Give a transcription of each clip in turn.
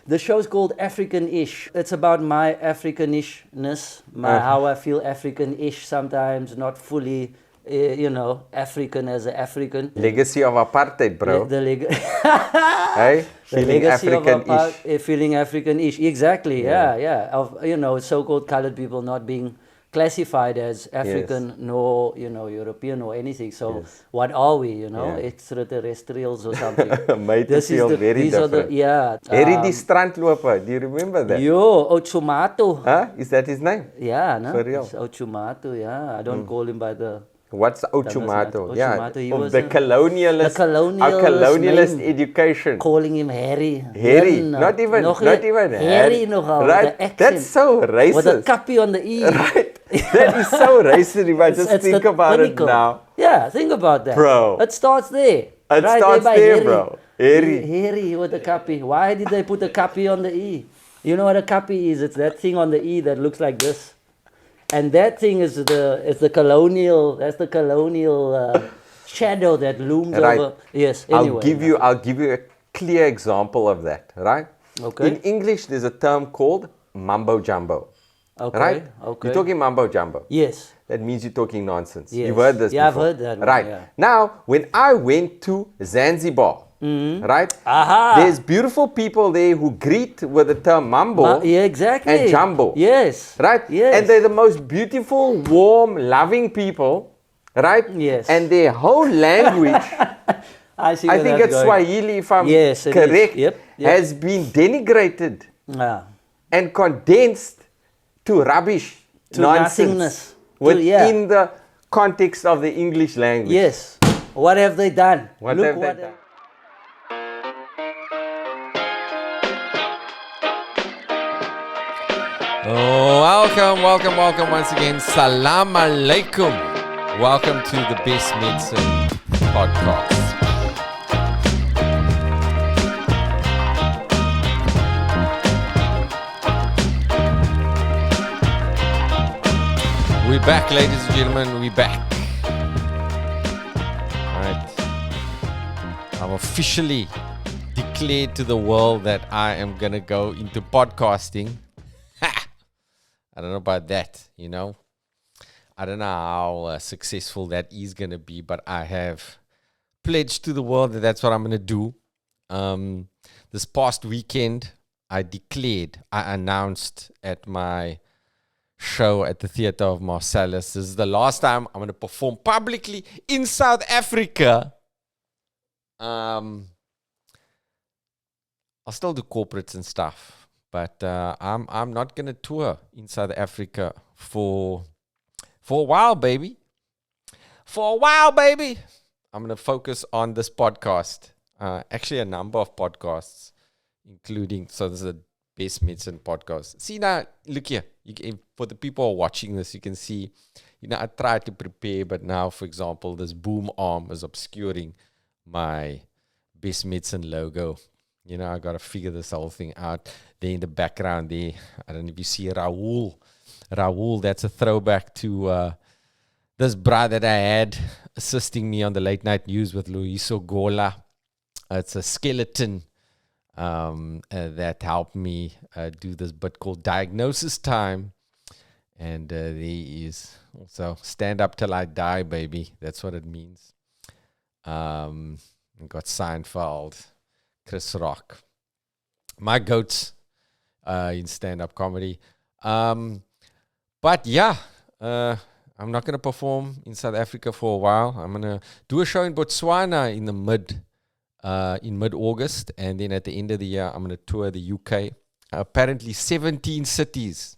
The show's called African-ish. It's about my African-ishness, how I feel African-ish sometimes, not fully, African as an African. Legacy of apartheid, bro. Hey? The Feeling African-ish. Feeling African-ish, exactly, yeah. Of, so-called colored people not being classified as African, nor, European or anything. So what are we, extraterrestrials or something? Made it feel very different. Harry die strandloper, do you remember that? Yo, Ochumato. Huh? Is that his name? Yeah, no? For real? It's Ochumato, yeah. I don't call him by the... What's Ochumato? He of was the colonialist, our colonialist education. Calling him Harry. Harry, not even Harry nogal. Right, that's so racist. With a kappie on the E. Right, that is so racist if I just think about pinnacle. It now. Yeah, think about that. Bro. It starts there. It right starts there, Harry. Bro. Harry with the kappie. Why did they put a kappie on the E? You know what a kappie is? It's that thing on the E that looks like this. And that thing is the colonial. That's the colonial shadow that looms over. Yes. Anyway, I'll give you a clear example of that. Right. Okay. In English, there's a term called Mumbojumbo. Okay. Right. Okay. You're talking Mumbojumbo. Yes. That means you're talking nonsense. Yes. You've heard this. Yeah, before. I've heard that. Right. Yeah. Now, when I went to Zanzibar. Right? Aha. There's beautiful people there who greet with the term Mumbo exactly. and Jumbo. Yes. Right? Yes. And they're the most beautiful, warm, loving people. Right? Yes. And their whole language, I think it's going. Swahili, if I'm correct, yep. has been denigrated and condensed to rubbish, to nonsense, nothingness. Within the context of the English language. Yes. What have they done? What have they done? Welcome once again. Salam alaikum. Welcome to the Best Medicine podcast. We're back, ladies and gentlemen. We're back. Right. I've officially declared to the world that I am going to go into podcasting. I don't know about that, I don't know how successful that is going to be, but I have pledged to the world that that's what I'm going to do. This past weekend, I announced at my show at the Theatre of Marcellus, this is the last time I'm going to perform publicly in South Africa. I'll still do corporates and stuff. But I'm not going to tour in South Africa for a while, baby. For a while, baby. I'm going to focus on this podcast. Actually, a number of podcasts, including, so this is a Best Medicine podcast. See now, look here. For the people who are watching this, you can see, I tried to prepare, but now, for example, this boom arm is obscuring my Best Medicine logo. I got to figure this whole thing out. There in the background there, I don't know if you see Raoul. Raoul, that's a throwback to this brother that I had assisting me on the late night news with Luiso Gola. It's a skeleton that helped me do this bit called Diagnosis Time. And there is also Stand Up Till I Die, baby. That's what it means. Got Seinfeld. Chris Rock, my goats in stand-up comedy. But yeah, I'm not going to perform in South Africa for a while. I'm going to do a show in Botswana in mid-August, and then at the end of the year, I'm going to tour the UK. Apparently 17 cities.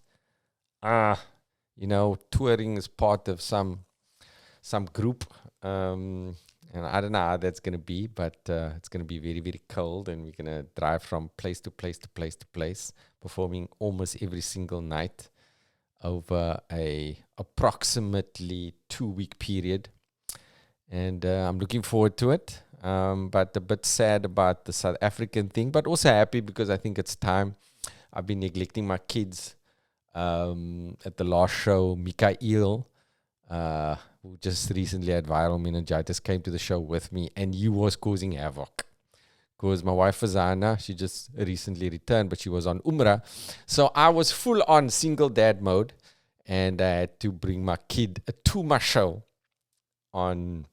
Touring is part of some group. And I don't know how that's going to be, but it's going to be very, very cold. And we're going to drive from place to place to place to place, performing almost every single night over a approximately 2-week period. And I'm looking forward to it. But a bit sad about the South African thing, but also happy because I think it's time. I've been neglecting my kids. At the last show, Mikaeel, who just recently had viral meningitis, came to the show with me, and he was causing havoc. because my wife Fazana, she just recently returned, but she was on Umrah. So I was full on single dad mode, and I had to bring my kid to my show on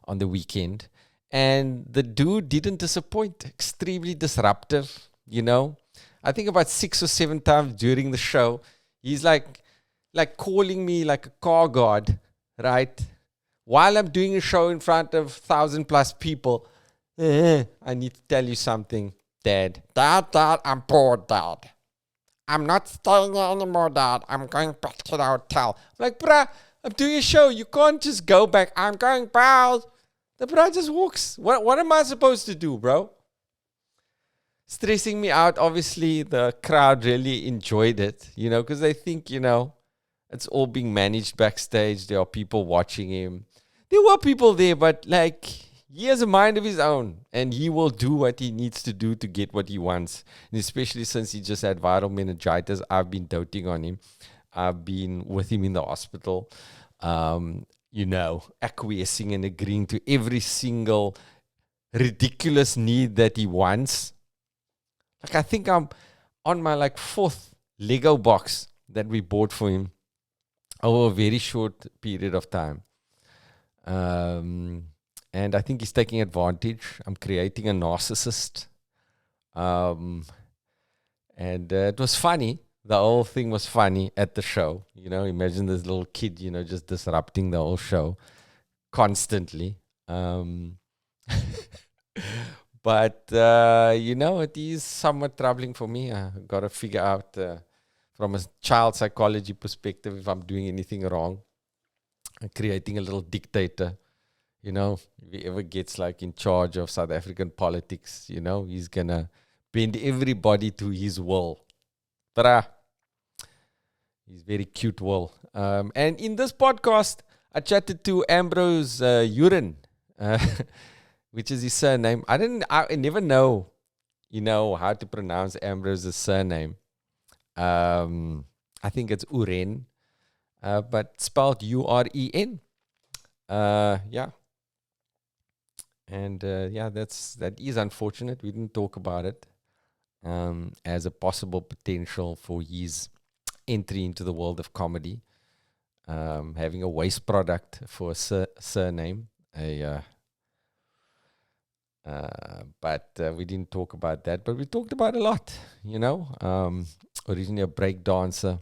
the weekend. And the dude didn't disappoint. Extremely disruptive, you know. I think about 6 or 7 times during the show, he's like calling me like a car guard, right? While I'm doing a show in front of 1,000+ people, I need to tell you something, Dad. Dad, I'm bored, Dad. I'm not staying here anymore, Dad. I'm going back to the hotel. I'm like, bruh, I'm doing a show. You can't just go back. I'm going back. The bruh just walks. What am I supposed to do, bro? Stressing me out. Obviously, the crowd really enjoyed it, you know, because they think, you know, it's all being managed backstage. There are people watching him. There were people there, but like, he has a mind of his own, and he will do what he needs to do to get what he wants. And especially since he just had viral meningitis, I've been doting on him. I've been with him in the hospital, you know, acquiescing and agreeing to every single ridiculous need that he wants. Like, I think I'm on my like 4th Lego box that we bought for him over a very short period of time. And I think he's taking advantage. I'm creating a narcissist. And it was funny. The whole thing was funny at the show. You know, imagine this little kid, you know, just disrupting the whole show constantly. But, you know, it is somewhat troubling for me. I've got to figure out from a child psychology perspective if I'm doing anything wrong. I'm creating a little dictator. You know, if he ever gets like in charge of South African politics, you know, he's going to bend everybody to his will. Ta-da! He's very cute will. And in this podcast, I chatted to Ambrose Uren, which is his surname. I never know, you know, how to pronounce Ambrose's surname. I think it's Uren, but spelled U-R-E-N. Yeah. And yeah, that is unfortunate. We didn't talk about it as a possible potential for his entry into the world of comedy. Having a waste product for a surname. But we didn't talk about that. But we talked about a lot, you know. Originally a breakdancer,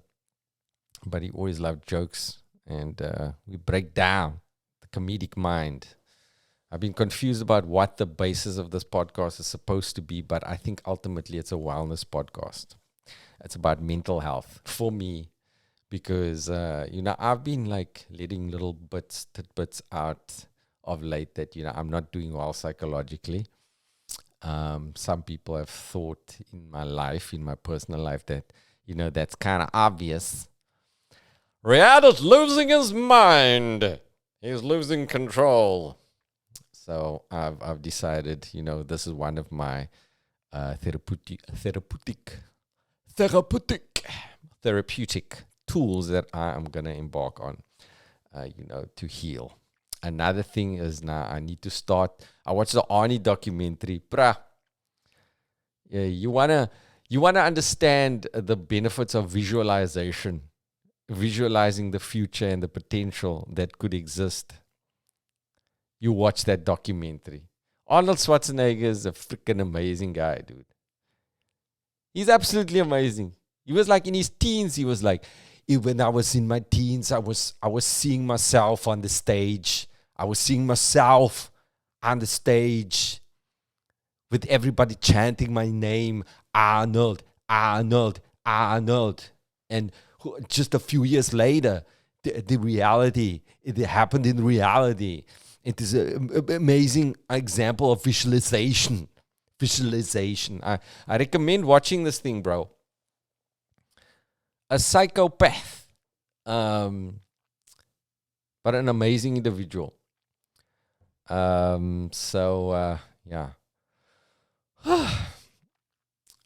but he always loved jokes. And we break down the comedic mind. I've been confused about what the basis of this podcast is supposed to be, but I think ultimately it's a wellness podcast. It's about mental health for me because, you know, I've been like letting little tidbits out of late that, you know, I'm not doing well psychologically. Some people have thought in my life, in my personal life, that, you know, that's kind of obvious. Riaad is losing his mind. He's losing control. So I've decided, you know, this is one of my therapeutic tools that I am going to embark on, you know, to heal. Another thing is now I need to start. I watched the Arnie documentary. Yeah, you wanna understand the benefits of visualization, visualizing the future and the potential that could exist. You watch that documentary. Arnold Schwarzenegger is a freaking amazing guy, dude. He's absolutely amazing. He was like in his teens. He was like, when I was in my teens, I was seeing myself on the stage. I was seeing myself on the stage with everybody chanting my name, Arnold, Arnold, Arnold. And just a few years later, the reality, it happened in reality. It is an amazing example of visualization. I recommend watching this thing, bro. A psychopath, but an amazing individual. Yeah. I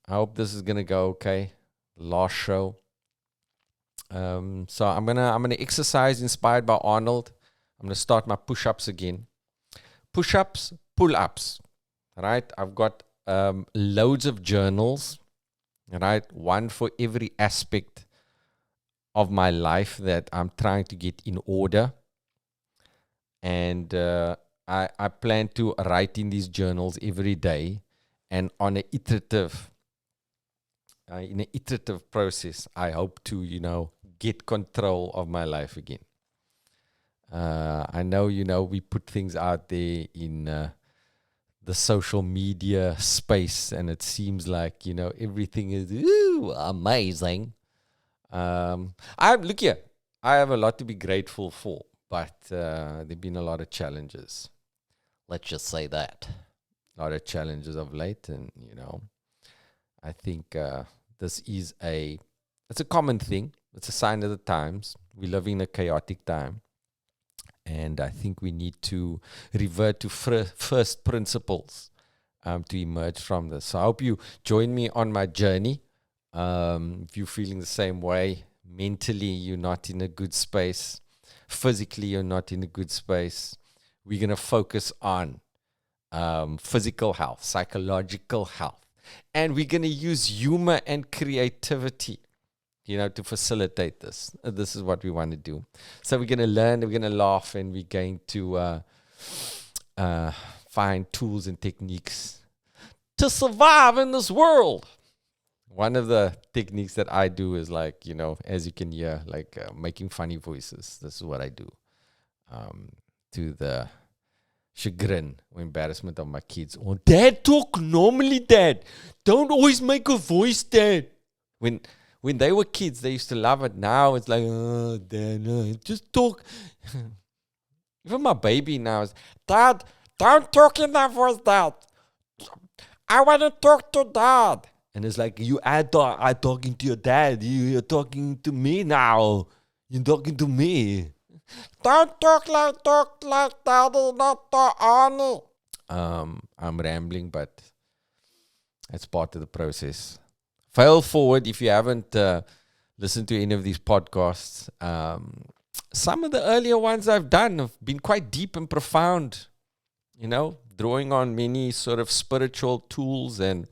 hope this is gonna go okay. Last show. So I'm gonna exercise inspired by Arnold. I'm gonna start my push-ups again. Push-ups, pull-ups. right? I've got loads of journals, right? One for every aspect of my life that I'm trying to get in order. And I plan to write in these journals every day, and on an iterative process, I hope to, get control of my life again. I know, we put things out there in the social media space, and it seems like, everything is amazing. Look here, I have a lot to be grateful for, but there've been a lot of challenges. Let's just say that. A lot of challenges of late, and, I think this is it's a common thing. It's a sign of the times. We live in a chaotic time. And I think we need to revert to first principles to emerge from this. So I hope you join me on my journey. If you're feeling the same way, mentally you're not in a good space, physically you're not in a good space, we're going to focus on physical health, psychological health. And we're going to use humor and creativity, to facilitate this. This is what we want to do. So we're going to learn, we're going to laugh, and we're going to find tools and techniques to survive in this world. One of the techniques that I do is as you can hear, making funny voices. This is what I do. To the chagrin or embarrassment of my kids. Oh, Dad, talk normally, Dad. Don't always make a voice, Dad. When they were kids, they used to love it. Now it's like, oh, Dad, no, just talk. Even my baby now is, Dad, don't talk in that voice, Dad. I want to talk to Dad. And it's like, you are talking to your dad. You're talking to me now. You're talking to me. Don't talk like Daddy, not to Arnie. I'm rambling, but it's part of the process. Fail forward if you haven't listened to any of these podcasts. Some of the earlier ones I've done have been quite deep and profound, drawing on many sort of spiritual tools and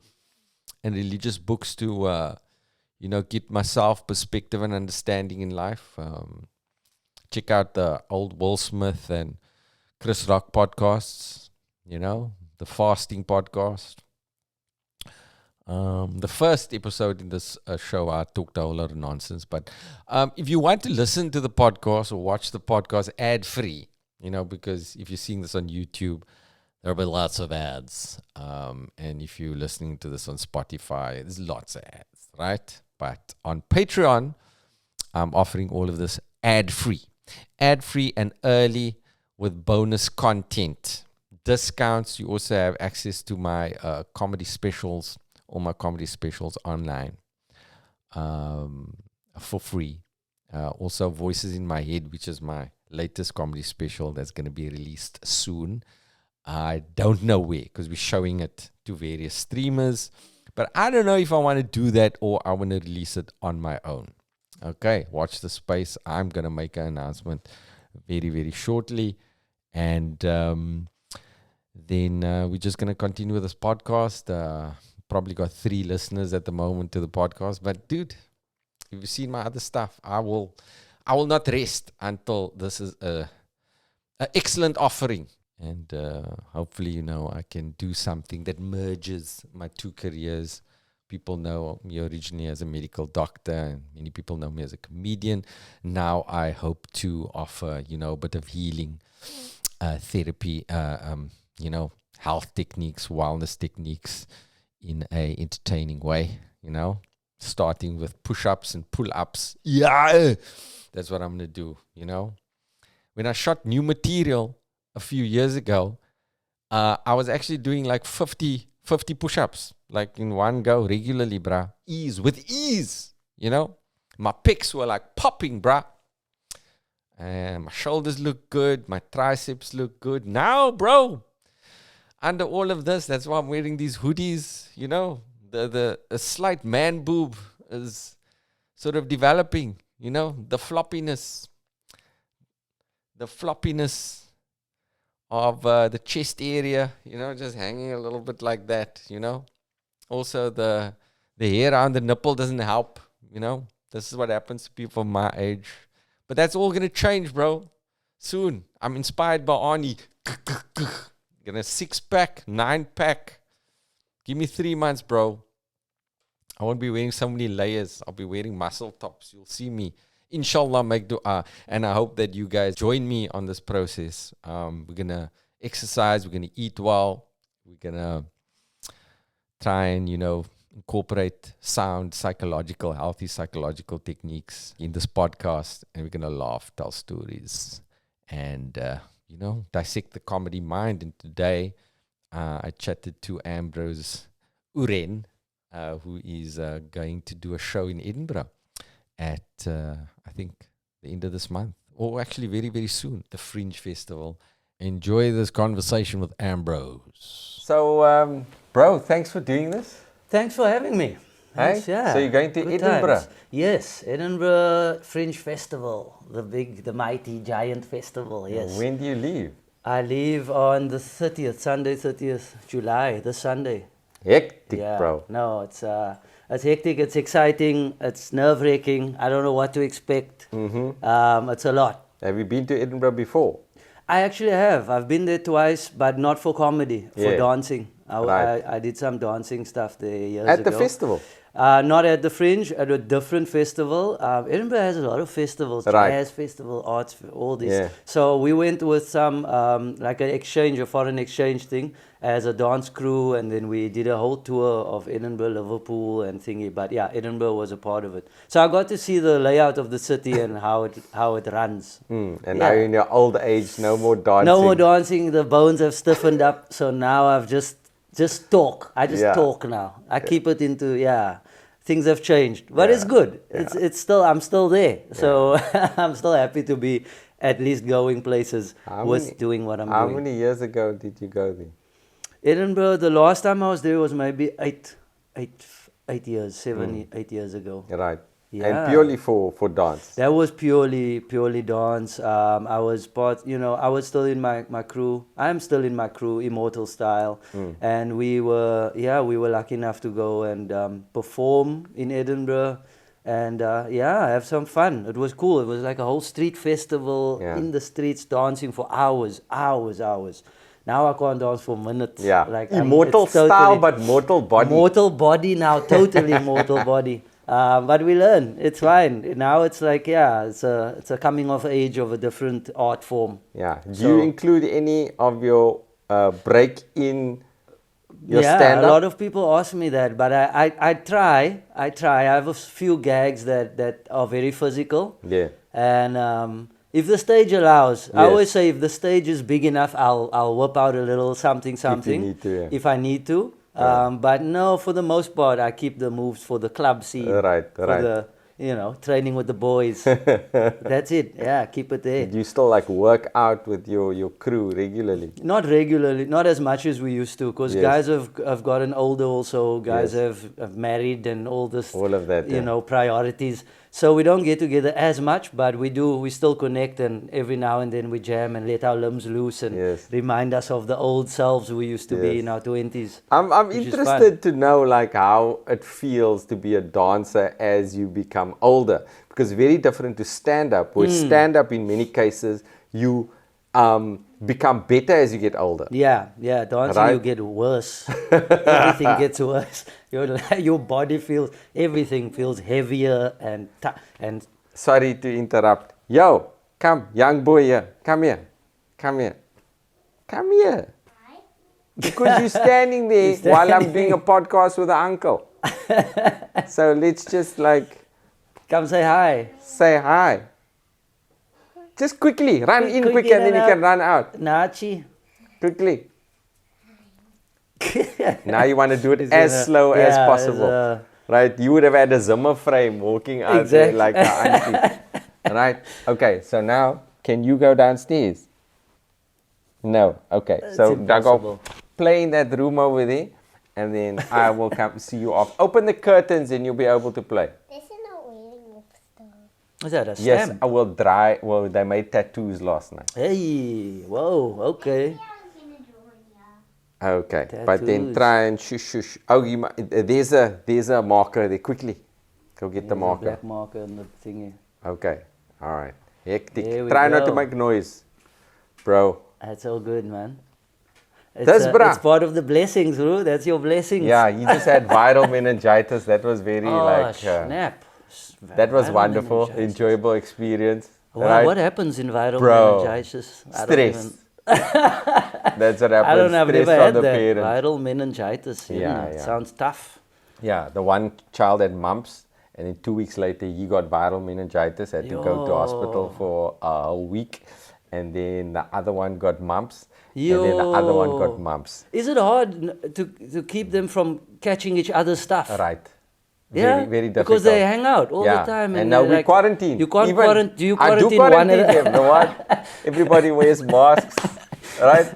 religious books to, get myself perspective and understanding in life. Check out the old Will Smith and Chris Rock podcasts, the fasting podcast. The first episode in this show, I talked a whole lot of nonsense. But if you want to listen to the podcast or watch the podcast ad-free, because if you're seeing this on YouTube, there'll be lots of ads. And if you're listening to this on Spotify, there's lots of ads, right? But on Patreon, I'm offering all of this ad-free. Ad-free and early with bonus content. Discounts. You also have access to my comedy specials. All my comedy specials online for free. Also, Voices in My Head, which is my latest comedy special that's going to be released soon. I don't know where, because we're showing it to various streamers. But I don't know if I want to do that or I want to release it on my own. Okay, watch the space. I'm going to make an announcement very, very shortly. And then we're just going to continue with this podcast. Probably got 3 listeners at the moment to the podcast, but dude, if you've seen my other stuff, I will not rest until this is an excellent offering, and hopefully I can do something that merges my 2 careers. People know me originally as a medical doctor, and many people know me as a comedian. Now I hope to offer a bit of healing, therapy, health techniques, wellness techniques, in a entertaining way, starting with push-ups and pull-ups. Yeah, that's what I'm going to do, When I shot new material a few years ago, I was actually doing like 50 push-ups, like in one go regularly, bruh. With ease, My pecs were like popping, bruh. And my shoulders look good. My triceps look good. Now, bro, under all of this, that's why I'm wearing these hoodies, the slight man boob is sort of developing, the floppiness of the chest area, just hanging a little bit like that, Also, the hair around the nipple doesn't help, This is what happens to people my age. But that's all going to change, bro. Soon. I'm inspired by Arnie. Gonna 6-pack, 9-pack. Give me 3 months, bro. I won't be wearing so many layers. I'll be wearing muscle tops. You'll see me. Inshallah, make dua. And I hope that you guys join me on this process. We're going to exercise. We're going to eat well. We're going to try and, incorporate sound, healthy psychological techniques in this podcast. And we're going to laugh, tell stories, and, dissect the comedy mind. And today I chatted to Ambrose Uren, who is going to do a show in Edinburgh at, I think, the end of this month. Or actually very, very soon, the Fringe Festival. Enjoy this conversation with Ambrose. So, bro, thanks for doing this. Thanks for having me. Hey? Yeah. So you're going to Edinburgh? Times. Yes, Edinburgh Fringe Festival, the mighty, giant festival, yes. When do you leave? I leave on the 30th, Sunday 30th July, this Sunday. Hectic, bro. No, it's hectic, it's exciting, it's nerve-wracking. I don't know what to expect. Mm-hmm. It's a lot. Have you been to Edinburgh before? I actually have. I've been there twice, but not for comedy, for dancing. I did some dancing stuff there years ago. At the festival? Not at the Fringe, at a different festival. Edinburgh has a lot of festivals, jazz festival, arts, all this. Yeah. So we went with some, like a foreign exchange thing as a dance crew, and then we did a whole tour of Edinburgh, Liverpool and thingy. But yeah, Edinburgh was a part of it. So I got to see the layout of the city and how it runs. And now you're in your old age, no more dancing. No more dancing, the bones have stiffened up, so now I've just talk. I just talk now. I keep it into, things have changed, but it's good. It's still, I'm still there. So I'm still happy to be at least going places doing what I'm doing. How many years ago did you go there? Edinburgh, the last time I was there was maybe 8 years, 8 years ago. Right. Yeah. And purely for dance. That was purely dance. I was I was still in my crew. I am still in my crew, Immortal Style. And we were lucky enough to go and perform in Edinburgh and have some fun. It was cool. It was like a whole street festival in the streets, dancing for hours. Now I can't dance for minutes. Yeah, like Immortal Style, but mortal body. Mortal body now, totally mortal body. But we learn. It's fine. Now it's like, it's a coming of age of a different art form. Yeah. Do you include any of your break in your stand-up? A lot of people ask me that, but I try. I have a few gags that are very physical. Yeah. And if the stage allows, I always say if the stage is big enough, I'll whip out a little something. If I need to. But no, for the most part, I keep the moves for the club scene. Right. The, training with the boys. That's it. Yeah, keep it there. Do you still work out with your crew regularly? Not regularly, not as much as we used to, because guys have gotten older also. Guys have married and all this. All of that. Priorities. So we don't get together as much, but we still connect, and every now and then we jam and let our limbs loose and remind us of the old selves we used to be in our 20s. I'm interested to know how it feels to be a dancer as you become older, because very different to stand-up, where stand-up in many cases you become better as you get older. Yeah, dancing you get worse. Everything gets worse. Your body everything feels heavier and Sorry to interrupt. Yo, come, young boy here. Come here. Because you're standing there while I'm doing a podcast with an uncle. So let's just come say hi. Say hi. Just quickly, run in quick and then you can run out. Nachi. Quickly. Now you want to do it as slow as possible. Right? You would have had a Zimmer frame walking out there like an auntie. Right? Okay, so now, can you go downstairs? No. Okay, so Dago, play in that room over there, and then I will come see you off. Open the curtains and you'll be able to play. Is that a Yes, stamp? I will dry. Well, they made tattoos last night. Hey, whoa, okay. Okay, but then Tattoos. try and shush. Oh, there's a marker there. Quickly, go get the There's a marker. black marker and the thingy. Okay, all right. Hectic. There we Try not to go. make noise, bro. That's all good, man. That's bruh. It's part of the blessings, bro. That's your blessings. Yeah, he just had viral meningitis. That was very Oh, snap. that was Viral wonderful, meningitis. enjoyable experience. Wow, what happens in viral Bro, meningitis? stress. That's what happens. I don't know, I've Stress never from had the that. parents. Viral meningitis. Yeah, It yeah. sounds tough. Yeah, the one child had mumps, and then 2 weeks later he got viral meningitis, had to go to hospital for a week, and then the other one got mumps, and then the other one got mumps. Is it hard to keep them from catching each other's stuff? Right. Yeah, Very difficult. because they hang out all the time. And now we like, quarantine. You can't Even quarantine. Do you I do quarantine one quarantine at a them. You know what? Everybody wears masks, right?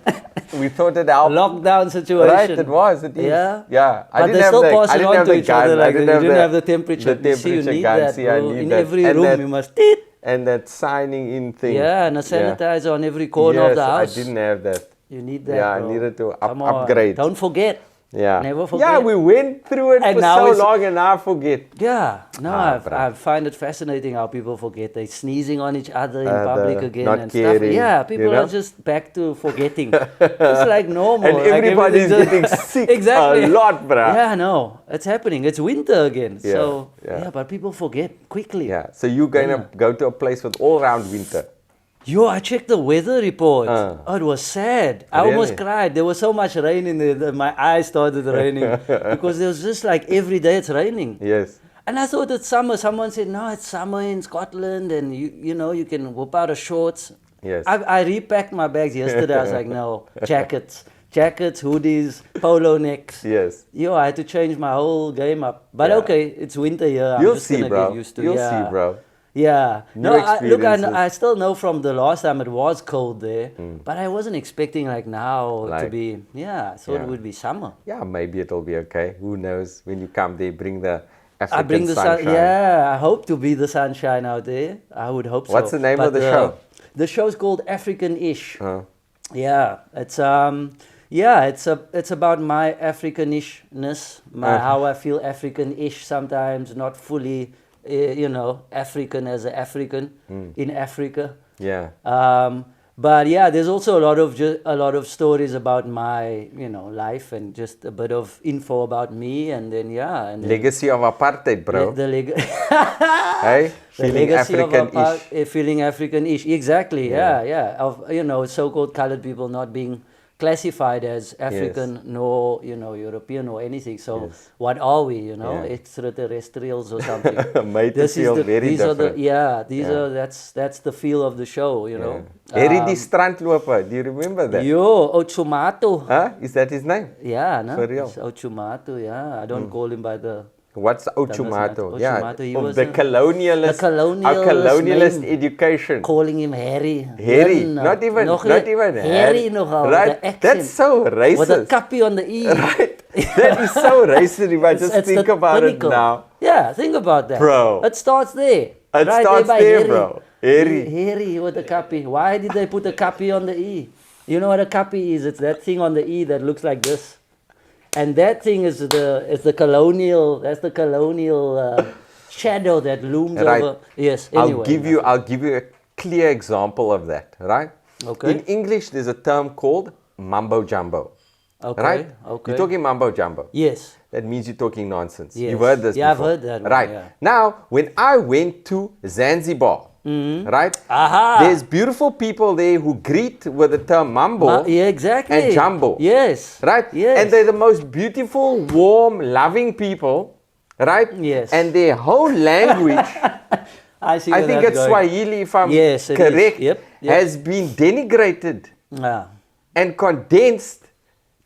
We thought it out. lockdown situation? Right, it was. It is. Yeah. Yeah. But they still pass it on to each other. Like you didn't have the temperature. The You see, you temperature need gun. that, See, I bro. need In that. every And room, that- you must. Teet. And that signing in thing. Yeah, and a sanitizer on every corner Yes, of the house. I didn't have that. You need that. Yeah, bro. I needed to Come on. upgrade. Don't forget. Yeah. Never forget. Yeah, we went through it And for now so it's- long and now I forget. Yeah, no, bruh. I find it fascinating how people forget. They're sneezing on each other in The public again not and stuff. caring, Yeah, people you know? are just back to forgetting. It's like normal. And like everybody's everything getting just- sick exactly. a lot, bruh. Yeah, no, it's happening. It's winter again. Yeah, So, yeah. but people forget quickly. Yeah, so you're going to go to a place with all round winter. Yo, I checked the weather report. Uh. Oh, it was sad. I almost Really? cried. There was so much rain in there. My eyes started raining because there was just like every day it's raining. Yes. And I thought it's summer. Someone said, no, it's summer in Scotland and you know, you can whip out a shorts. Yes. I repacked my bags yesterday. I was like, no, jackets, hoodies, polo necks. Yes. Yo, I had to change my whole game up. But Yeah. okay, it's winter here. I'm You'll just see, gonna bro. get used to You'll yeah. see, bro. Yeah. New No, look, experiences. I still know from the last time it was cold there, but I wasn't expecting like now to Like- be, I thought Yeah. it would be summer. Yeah, maybe it'll be okay. Who knows? When you come there, bring the African I bring the sunshine. sun. Yeah, I hope to be the sunshine out there. I would hope so. What's the name of But the show? The show's called African-ish. Uh, Yeah, it's it's about my Africanishness, how I feel African-ish sometimes, not fully, African as an African in Africa. yeah. But yeah, there's also a lot of stories about my life and just a bit of info about me, and then Legacy of apartheid, bro. Hey? the Feeling legacy of African-ish. feeling African-ish. Exactly. Yeah. Of so-called colored people not being classified as African nor European or anything. So Yes. what are we? Yeah. Extraterrestrials or something. Made to feel very these are different. that's the feel of the show. Harry die strandloper, do you remember that? Yo, Ochumato. Huh? Is that his name? Yeah, no. For real? It's Ochumato, yeah. I don't call him by the... What's Ochumato? Ochumato, he of was the colonialist, the colonialist our colonialist name. education. Calling him Harry. Harry, Then, not even Harry nogal, right? the accent. That's so racist. With a kappie on the E. Right? That is so racist if I just It's think the about pinnacle. it now. Yeah, think about that. Bro. It starts there. It right starts by there, Harry. bro. Harry. Harry with the kappie. Why did they put a kappie on the E? You know what a kappie is? It's that thing on the E that looks like this. And that thing is the colonial shadow that looms Right. over. Yes. Anyway, I'll give you a clear example of that, right? Okay. In English, there's a term called Mumbojumbo. Okay. Right? Okay. You're talking Mumbojumbo. Yes. That means you're talking nonsense. Yes. You've heard this Yeah, I've before. heard that one, Right. yeah. Now, when I went to Zanzibar, right? Aha. There's beautiful people there who greet with the term mambo. Yeah, exactly. And jumbo. Yes. Right? Yes. And they're the most beautiful, warm, loving people. Right? Yes. And their whole language, I see. I where think that's it's going. Swahili, if I'm Yes, it is. correct, Yep. has been denigrated Yeah. and condensed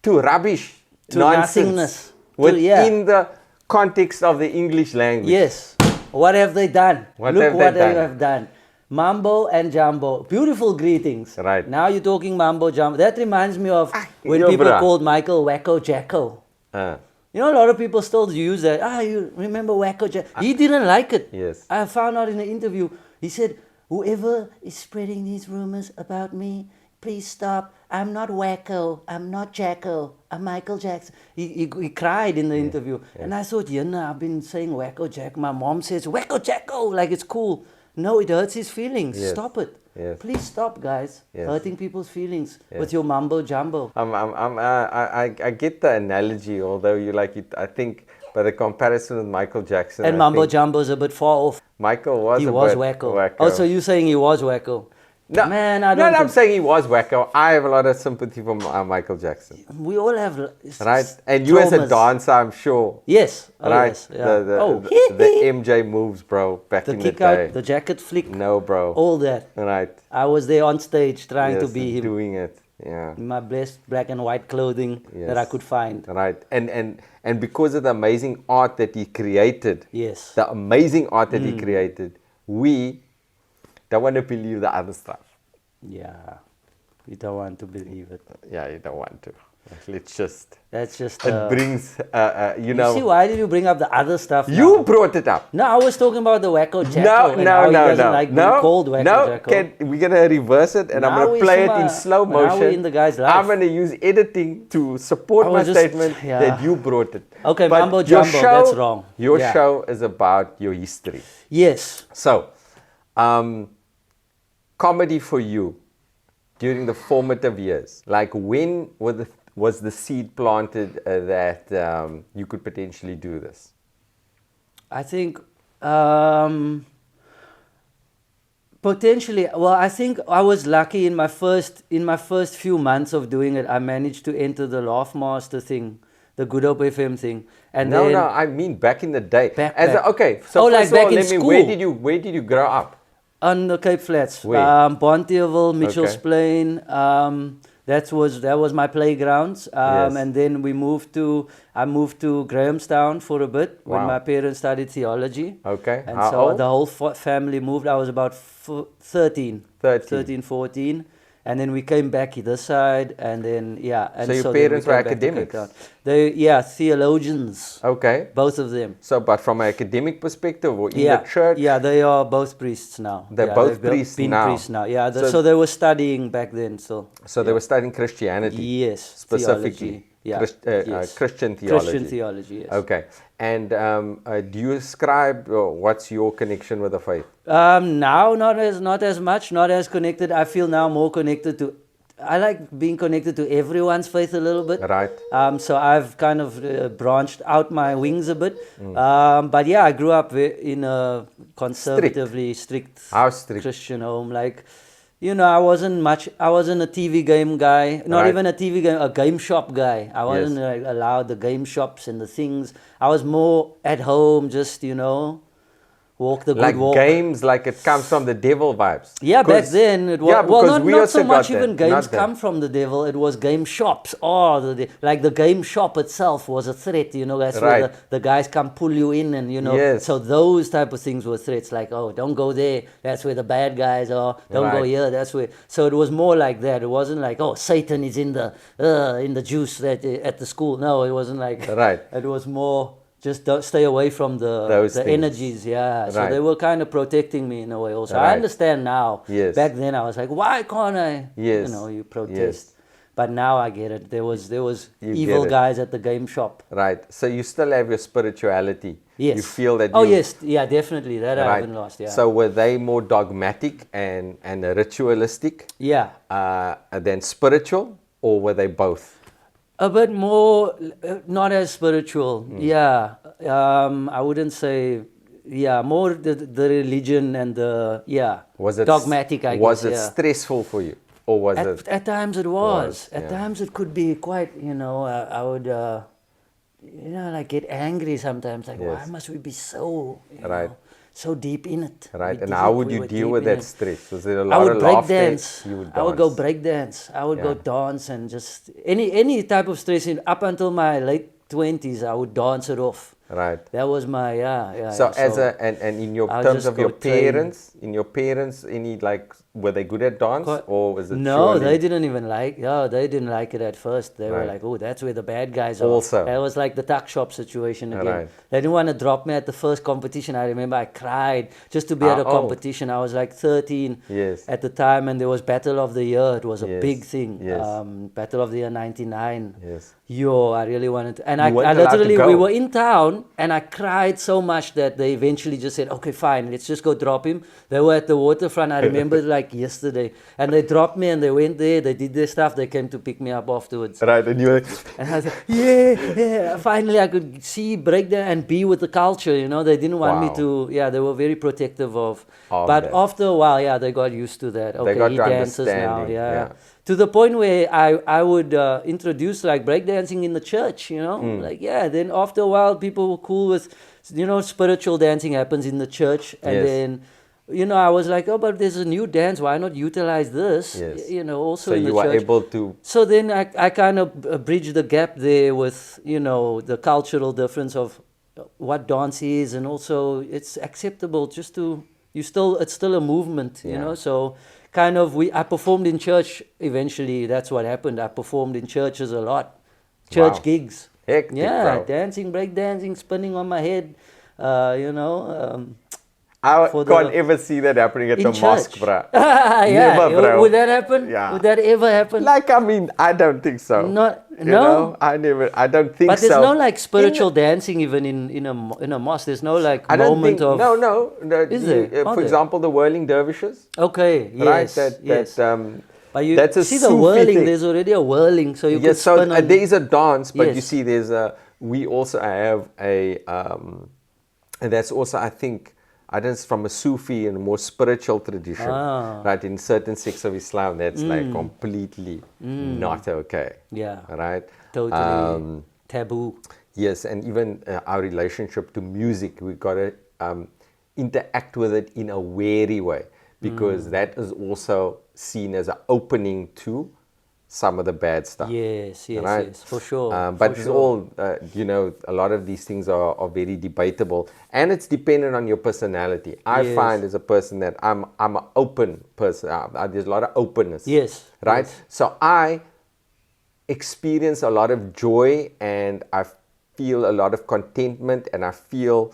to rubbish, To nonsense, nothingness. within the context of the English language. Yes. What have they done? What Look have they what they done? have done. Mambo and Jumbo. Beautiful greetings. Right. Now you're talking Mambo Jumbo. That reminds me of when yo, people bruh. called Mikaeel Wacko Jacko. Uh, You know, a lot of people still use that. You remember Wacko Jack? He didn't like it. Yes. I found out in an interview. He said, whoever is spreading these rumors about me, please stop. I'm not Wacko. I'm not Jacko. I'm Michael Jackson. He cried in the interview. Yeah. And I thought, I've been saying Wacko Jack. My mom says, Wacko Jacko, like it's cool. No, it hurts his feelings. Yes. Stop it. Yes. Please stop, guys. Yes. Hurting people's feelings with your Mumbojumbo. I get the analogy, although you like it. I think by the comparison with Michael Jackson. And Mumbojumbo's a bit far off. Michael was Wacko. Oh, so you're saying he was Wacko? No, man, I'm saying he was Wacko. I have a lot of sympathy for Michael Jackson. We all have, right? And you as a dancer, I'm sure. Yes. Right? Yes. Yeah. The MJ moves, bro, back in the day. Out, the jacket flick. No, bro. All that. Right. I was there on stage trying to be him. Doing it. Yeah. In my best black and white clothing that I could find. Right. And because of the amazing art that he created. Yes. The amazing art that he created, we don't want to believe the other stuff. Yeah, you don't want to believe it. Yeah, you don't want to. Let's just. That's just. It brings, you know. See, why did you bring up the other stuff? You brought it up. No, I was talking about the Wacko Jacko. No. Like being called Wacko Jacko. We're gonna reverse it, and I'm gonna play it in slow motion. Now we're in the guy's life. I'm gonna use editing to support my statement that you brought it. Okay, Mumbojumbo, that's wrong. Your show is about your history. Yes. So, comedy for you during the formative years, like when was the seed planted that you could potentially do this? I think potentially. Well, I think I was lucky in my first few months of doing it. I managed to enter the Laugh Master thing, the Good Hope FM thing, and no, I mean back in the day. Okay, so like back in school. Where did you grow up? On the Cape Flats, Where? Bonteheuwel, Mitchell's Plain. That was my playgrounds, and then I moved to Grahamstown for a bit when my parents studied theology. Okay, and so the whole family moved. I was about 13, 14. And then we came back this side, and then And so your parents were academics? Theologians. Okay. Both of them. So, but from an academic perspective, or in the church? Yeah, they are both priests now. They're both priests now. Priests now. Yeah, so they were studying back then. So they were studying Christianity. Yes. Specifically. Christian theology. Christian theology. Yes. Okay. And do you ascribe? What's your connection with the faith? Now not as much, not as connected. I feel now more connected to. I like being connected to everyone's faith a little bit. Right. So I've kind of branched out my wings a bit. But yeah, I grew up in a conservatively strict Christian home. Like, I wasn't a TV game guy, not even a TV game, a game shop guy. I wasn't allowed the game shops and the things. I was more at home, just, walk the good walk. Like games, like it comes from the devil vibes. Yeah, back then it was. Yeah, well, not so much even games come from the devil. It was game shops. Like the game shop itself was a threat. That's where the guys come pull you in, and So those type of things were threats. Like, don't go there. That's where the bad guys are. Don't go here. That's where. So it was more like that. It wasn't like, Satan is in the juice at the school. No, it wasn't like. Right. It was more. Just don't stay away from the energies, So they were kind of protecting me in a way also. I understand now. Yes. Back then I was like, why can't I? Yes. You protest. Yes. But now I get it. There was evil guys at the game shop. Right. So you still have your spirituality. Yes. You feel that. Yes. Yeah, definitely. That I haven't lost. Yeah. So were they more dogmatic and ritualistic? Yeah. Than spiritual, or were they both? A bit more, not as spiritual. Yeah. I wouldn't say. Yeah, more the religion and was it dogmatic, I guess. Was it stressful for you? Or was it? At times it was. At times it could be quite, I would, like get angry sometimes. Like, why must we be so, so deep in it? Right. And how would you deal with that stress? Was there a lot of laughter? I would go breakdance. I would go dance and just any type of stress. Up until my late 20s, I would dance it off. Right. That was my, So and in your terms of your parents, any like, were they good at dance or was it No, they didn't even like, they didn't like it at first. They were Right. like, oh, that's where the bad guys are. Also. That was like the tuck shop situation again. Right. They didn't want to drop me at the first competition. I remember I cried just to be at a competition. I was like 13 at the time, and there was Battle of the Year. It was a big thing. Battle of the Year 99. Yes. I really wanted to. And I literally, we were in town, and I cried so much that they eventually just said, okay, fine, let's just go drop him. They were at the waterfront. I remember like yesterday. And they dropped me, and they went there, they did their stuff, they came to pick me up afterwards. Right, and you were like... And I was like, yeah. Finally, I could see breakdance and be with the culture, you know. They didn't want me to, they were very protective of. But after a while, they got used to that. Okay, they got he to dances now, yeah. To the point where I would introduce like breakdancing in the church, you know. Like, then after a while, people were cool with, you know, spiritual dancing happens in the church. And then... You know, I was like, oh, but there's a new dance. Why not utilize this? Yes. You know, also so in the you church. were able to... So then I kind of bridged the gap there with, you know, the cultural difference of what dance is, and also it's acceptable just to, it's still a movement, you know. So kind of I performed in church eventually. That's what happened. I performed in churches a lot. Church gigs. Hectic, bro. Dancing, breakdancing, spinning on my head, you know. I can't ever see that happening at the mosque, bruh. Never, bro. Would that happen? Yeah. Would that ever happen? Like, I mean, I don't think so. No. I don't think so. But there's no like spiritual dancing even in a mosque. There's no like moment of... No. Is there? For example, the whirling dervishes. Okay, yes. Right, but you that's a see the whirling, thing. there's already a whirling, so you can spin on... there is a dance, but you see we also have and that's also, I think, it's from a Sufi and a more spiritual tradition, right? In certain sects of Islam, that's like completely not okay. Yeah. Right? Totally taboo. Yes, and even our relationship to music, we got to interact with it in a wary way, because that is also seen as an opening to some of the bad stuff. Yes, right? yes, for sure. But it's all, you know, a lot of these things are very debatable, and it's dependent on your personality. I find as a person that I'm an open person. There's a lot of openness. Yes. Right? Yes. So I experience a lot of joy, and I feel a lot of contentment, and I feel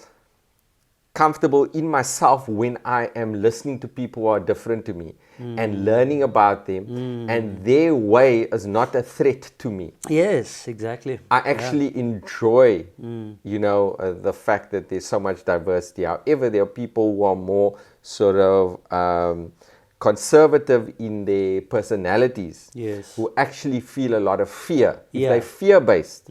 comfortable in myself when I am listening to people who are different to me and learning about them, and their way is not a threat to me. Yes, exactly. I actually enjoy, you know, the fact that there's so much diversity. However, there are people who are more sort of conservative in their personalities, who actually feel a lot of fear. If they're fear-based,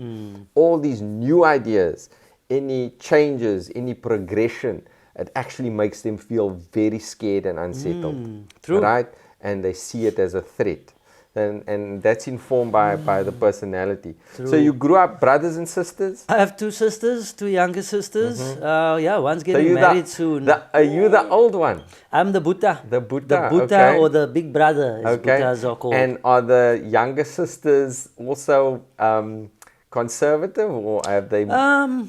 all these new ideas, any changes, any progression, it actually makes them feel very scared and unsettled. True. Right? And they see it as a threat. And that's informed by the personality. True. So you grew up brothers and sisters? I have two sisters, two younger sisters. One's getting married soon. Are you the old one? I'm the Buddha. The Buddha, okay. Or the big brother, as Buddhas are called. And are the younger sisters also... conservative, or have they?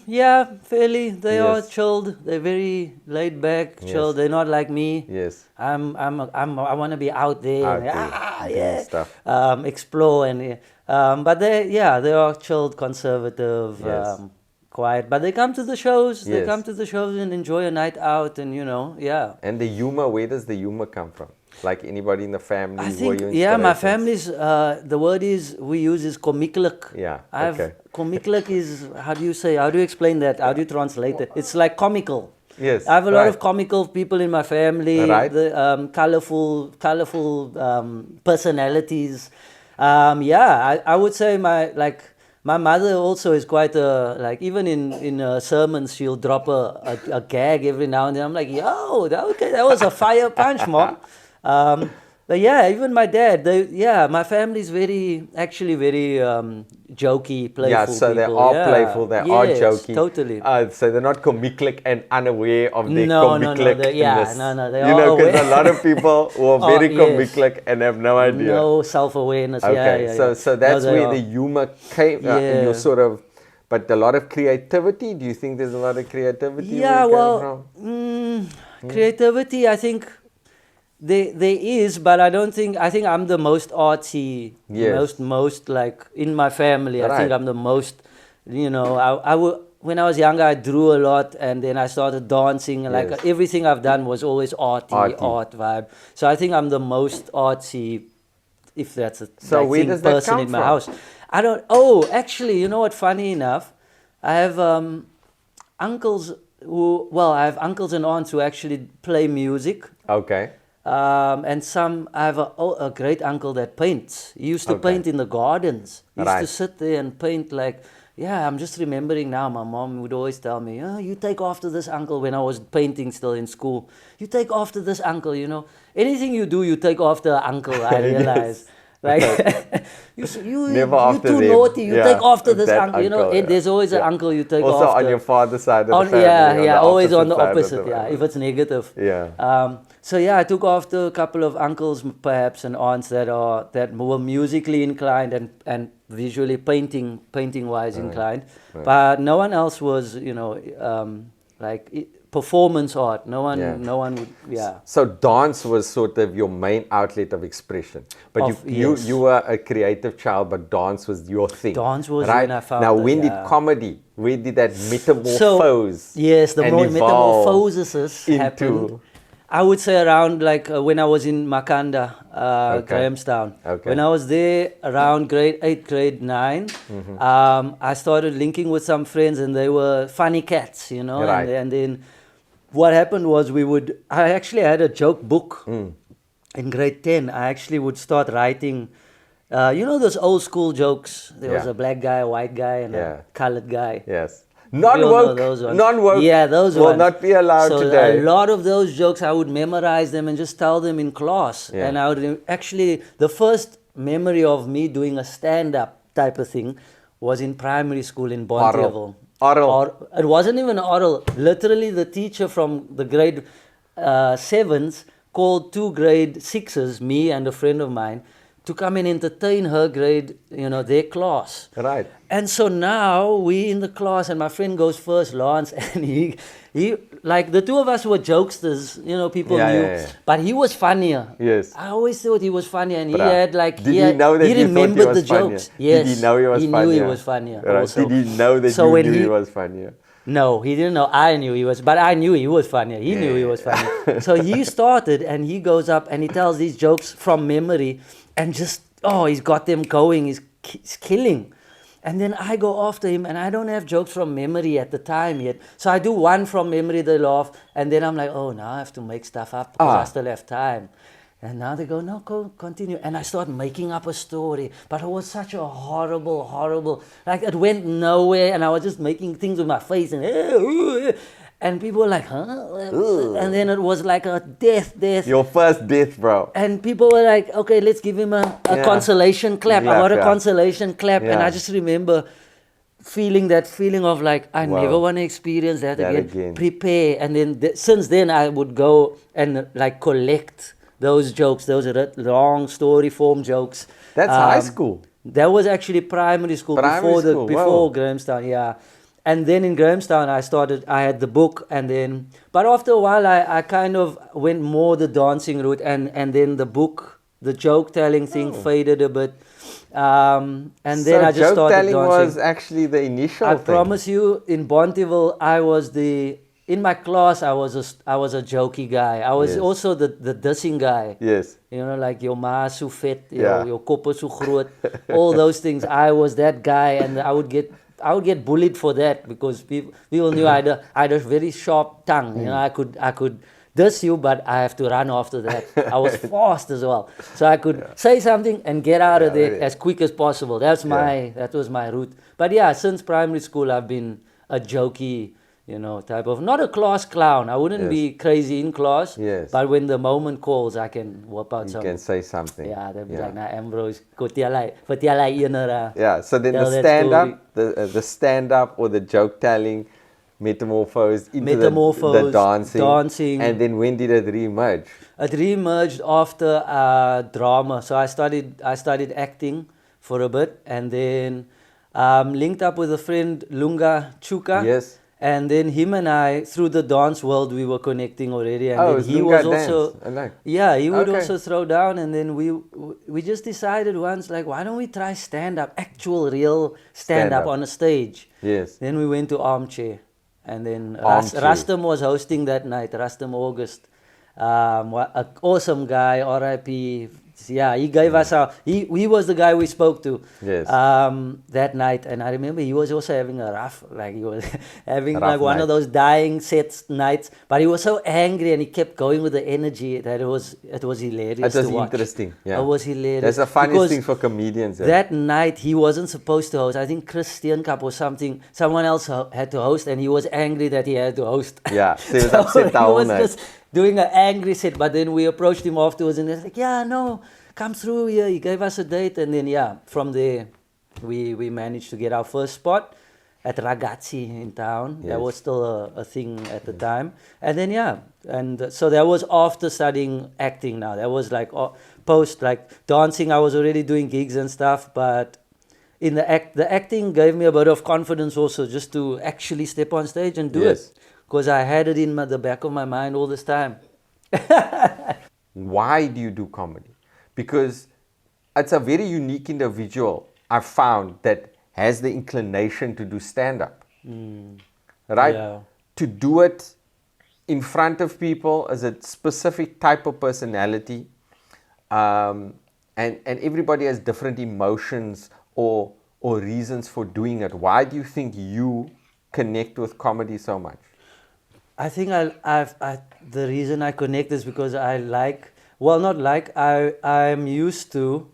Yeah, fairly. They are chilled. They're very laid back, chilled. They're not like me. Yes. I want to be out there. Stuff. Explore but they are chilled, conservative, quiet. But they come to the shows. They come to the shows and enjoy a night out, and And the humor, where does the humor come from? Like anybody in the family? I think, my family's, the word we use is Komieklik. Yeah, Komieklik is, how do you explain that? How do you translate it? It's like comical. Yes. I have a lot of comical people in my family. Right. The colorful personalities. I would say my mother also is quite even in sermons, she'll drop a gag every now and then. I'm like, yo, that was a fire punch, Mom. But even my dad, my family's very jokey, playful. Yeah, so they are playful, they are jokey. Totally. So they're not Komieklik and unaware of their Komieklik. No, they are aware. Because a lot of people who are very Komieklik and have no idea. No self-awareness. Okay, so that's where the humor came, your sort of But a lot of creativity. Do you think there's a lot of creativity? Yeah, well, creativity. I think there is, but I don't think. I think I'm the most artsy. Yes. Most like in my family. I think I'm the most. I would. When I was younger, I drew a lot, and then I started dancing. And like everything I've done was always art vibe. So I think I'm the most artsy, if that's a where does that person come in my from? house. I don't. Oh, actually, you know what? Funny enough, I have uncles who. Well, I have uncles and aunts who actually play music. Okay. And I have a great uncle that paints. He used to paint in the gardens. He used to sit there and paint like. Yeah, I'm just remembering now, my mom would always tell me, you take after this uncle when I was painting still in school. You take after this uncle, Anything you do, you take after uncle, I realize. Like, you're too naughty, you take after this uncle, there's always an uncle you take also after. on your father's side of the family. Always on the opposite, if it's negative. Yeah. So I took after a couple of uncles perhaps and aunts that were musically inclined and visually painting wise inclined, but no one else was performance art. No one would. So dance was sort of your main outlet of expression, but you were a creative child, but dance was your thing. Dance was when I found now when did comedy, where did that metamorphose? The metamorphosis happened. I would say around when I was in Makanda, Grahamstown. Okay. When I was there around grade 8, grade 9, I started linking with some friends and they were funny cats, Right. And then what happened was I actually had a joke book in grade 10. I actually would start writing, those old school jokes. There was a black guy, a white guy, and a colored guy. Yes. Non-woke. Yeah, those will ones. not be allowed today. A lot of those jokes, I would memorize them and just tell them in class. Yeah. And I would the first memory of me doing a stand-up type of thing was in primary school in Bonteheuwel. Oral. It wasn't even oral. Literally, the teacher from the grade 7s called 2 grade 6s, me and a friend of mine, to come and entertain her grade, their class. Right. And so now we in the class, and my friend goes first, Lance, and he like the two of us were jokesters, people knew. Yeah. But he was funnier. Yes. I always thought he was funnier, and he had he remembered the jokes. Yes. Did he know he was funnier? He knew he was funnier. Right. Also. Did he know that you knew he was funnier? No, he didn't know I knew he was, but I knew he was funnier. He knew he was funnier. So he started, and he goes up and he tells these jokes from memory, and just, he's got them going. He's killing. And then I go after him, and I don't have jokes from memory at the time yet. So I do one from memory, they laugh, and then I'm like, now I have to make stuff up because I still have time. And now they go, no, continue. And I start making up a story. But it was such a horrible, like it went nowhere, and I was just making things with my face, and people were like, huh? And then it was like a death. Your first death, bro. And people were like, okay, let's give him a consolation clap. I got a consolation clap. And I just remember feeling that feeling of like, I never want to experience that again. Prepare. And then since then, I would go and collect those jokes, those long story form jokes. That's high school. That was actually primary school. Before Grahamstown, yeah. And then in Grahamstown, I had the book, but after a while, I kind of went more the dancing route, and then the book, the joke telling thing faded a bit. And then I just started dancing. Joke telling was actually the initial thing. I promise you, in Bonteheuwel, in my class, I was a jokey guy. I was also the dissing guy. Yes. Like your ma so vet, your kop is so groot, all those things. I was that guy, and I would get bullied for that because people knew I had a very sharp tongue. I could diss you, but I have to run after that. I was fast as well, so I could say something and get out of there as quick as possible. That was my route. But since primary school, I've been a jokey, type of, not a class clown. I wouldn't be crazy in class, but when the moment calls, I can whoop out something. You can say something. Yeah, they'll be like, nah, Ambrose, vertel hy eener. Yeah, so then the stand-up or the joke telling metamorphosed into the dancing. And then when did it re-emerge? It re-emerged after drama. So I studied acting for a bit, and then linked up with a friend, Lunga Chuka. Yes. And then him and I, through the dance world, we were connecting already. And then he Lunga was also, dance. yeah, he would Okay. also throw down. And then we just decided once, like, why don't we try stand-up, actual, real stand-up on a stage? Yes. Then we went to Armchair. And then Armchair. Rustam was hosting that night, Rustam August. An awesome guy, RIP. Yeah, he gave us he was the guy we spoke to. Yes. That night, and I remember he was also having a rough, like he was having Rough like one night. of those dying sets nights. But he was so angry, and he kept going with the energy that it was hilarious. It was to watch. interesting. Yeah. It was hilarious. That's the funniest Because thing for comedians. Yeah. that night he wasn't supposed to host. I think Christian Cup or something. Someone else had to host, and he was angry that he had to host. Yeah, so he was upset the he whole was night. just doing an angry set. But then we approached him afterwards, and he was like, "Yeah, no, come through here." He gave us a date, and then from there, we managed to get our first spot at Ragazzi in town. Yes. That was still a thing at the time. And then and so that was after studying acting. Now that was like post like dancing. I was already doing gigs and stuff, but in the acting gave me a bit of confidence also, just to actually step on stage and do it, because I had it in the back of my mind all this time. Why do you do comedy? Because it's a very unique individual I've found that has the inclination to do stand-up. Right? Yeah. To do it in front of people as a specific type of personality, and everybody has different emotions or reasons for doing it. Why do you think you connect with comedy so much? I think the reason I connect is because I'm used to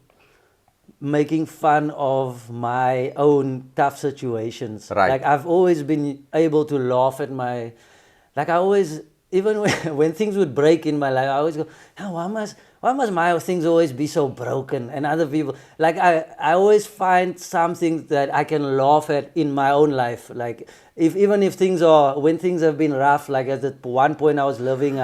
making fun of my own tough situations. Right. Like I've always been able to laugh at even when things would break in my life, I always go, "Oh, why must my things always be so broken?" And other people, like I always find something that I can laugh at in my own life. Like when things have been rough, like at one point I was living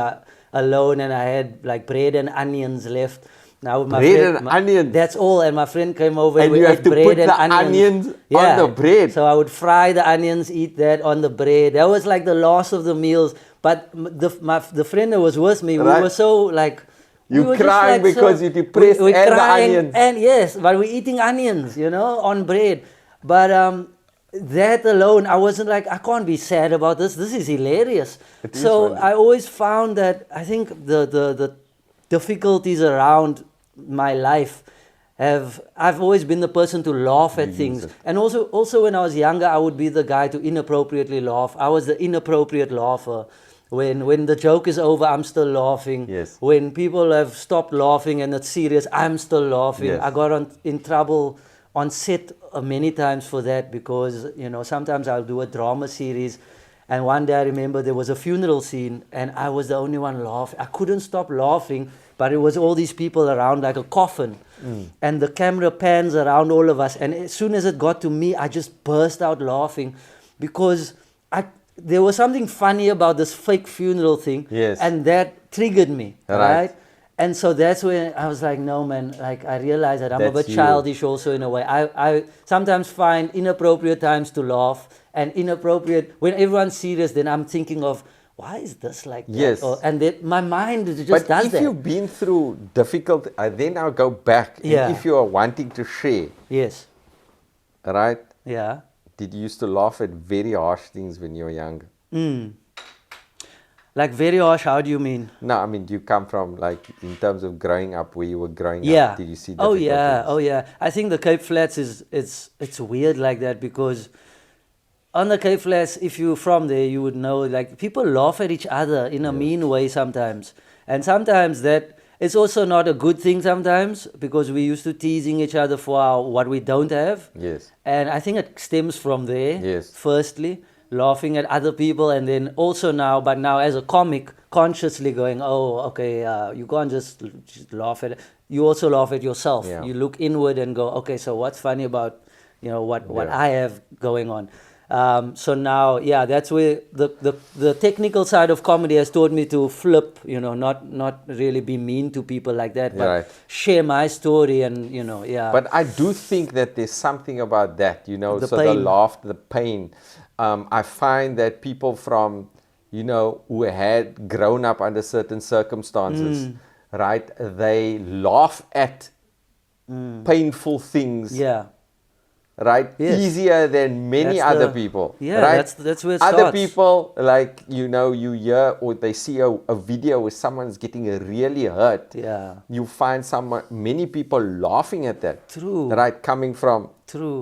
alone and I had like bread and onions left. Now Onions. That's all. And my friend came over And we you have ate to bread put and the onions on the bread. So I would fry the onions, eat that on the bread. That was like the last of the meals. But the friend that was with me, Right. we were so like. You we were just crying like because you're depressed we're and the crying, onions. And yes, but we're eating onions, on bread. But that alone, I wasn't like, I can't be sad about this. This is hilarious. So I always found that I think the difficulties around my life I've always been the person to laugh at things. And also when I was younger, I would be the guy to inappropriately laugh. I was the inappropriate laugher. When the joke is over, I'm still laughing. Yes. When people have stopped laughing and it's serious, I'm still laughing. Yes. I got in trouble on set many times for that, because sometimes I'll do a drama series, and one day I remember there was a funeral scene and I was the only one laughing. I couldn't stop laughing, but it was all these people around like a coffin, and the camera pans around all of us, and as soon as it got to me, I just burst out laughing, because there was something funny about this fake funeral thing. Yes. And that triggered me, Right. right? And so that's when I was like, no, man, like I realized that I'm a That's bit you. childish also in a way. I sometimes find inappropriate times to laugh, and inappropriate, when everyone's serious, then I'm thinking of, why is this like that? Yes. And then my mind just But does if that. you've been through difficult, then I'll go back. Yeah. And if you are wanting to share, Yes. right? Yeah. Did you used to laugh at very harsh things when you were younger? Like very harsh, how do you mean? No, I mean, you come from, like, in terms of growing up, where you were growing Yeah. up, did you see Oh difficult yeah, things? oh yeah. I think the Cape Flats it's weird like that, because on the Cape Flats, if you're from there, you would know, like, people laugh at each other in a mean way sometimes. And sometimes that it's also not a good thing sometimes, because we used to teasing each other for what we don't have. Yes. And I think it stems from there. Yes. Firstly, laughing at other people, and then also now as a comic, consciously going, oh, okay, you can't just laugh at it. You also laugh at yourself. Yeah. You look inward and go, okay, so what's funny about, what I have going on? So now, that's where the technical side of comedy has taught me to flip, not really be mean to people like that, but share my story and, But I do think that there's something about that, the so pain. the laughter, the pain. I find that people from, who had grown up under certain circumstances, right, they laugh at painful things. Yeah. Right, easier than many other people. Yeah, right? that's where it other starts. people, like you hear or they see a video where someone's getting really hurt. Yeah, you find many people laughing at that. True. Right, coming from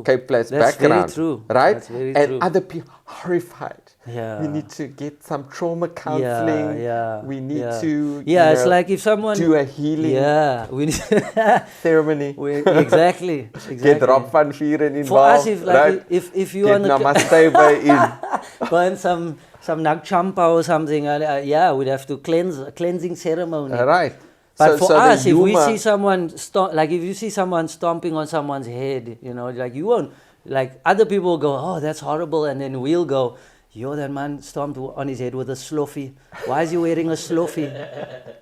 Cape Flats That's background. Very true. Right, That's very and true. other people horrified. Yeah. We need to get some trauma counseling. We need to it's like if someone do a healing we need ceremony. Exactly. Get Rob van Vieren involved. For us, if right? if you get on the Namaste by in. burn some nagchampa or something, we'd have to cleansing ceremony. Right. But for us, if we see someone if you see someone stomping on someone's head, like you won't, like other people go, oh, that's horrible, and then we'll go, yo, that man stomped on his head with a sloffy. Why is he wearing a sloffy?